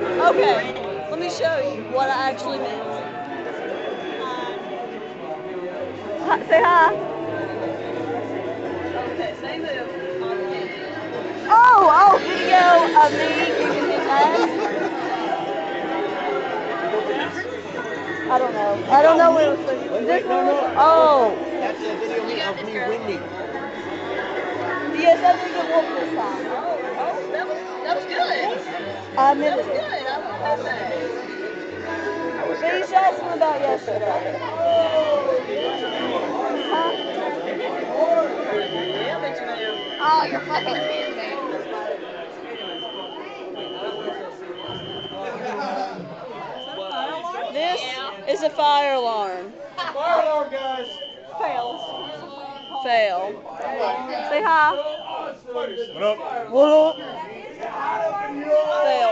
Okay, let me show you what I actually meant. Say hi. Okay, say this. Oh, video of me kicking his ass. I don't know. I don't know what it was for. This one? Oh. That's a video of me winning. Yes, I did get whooped this time. Oh, that was good. I admitted That was it. good. I love that. But you should ask him about yesterday. Huh? Yeah, I bet you am. Oh, you're fucking kidding me. This is a fire alarm. Fire alarm, guys. Fails. Fail. Say hi. What up? What up? Fail.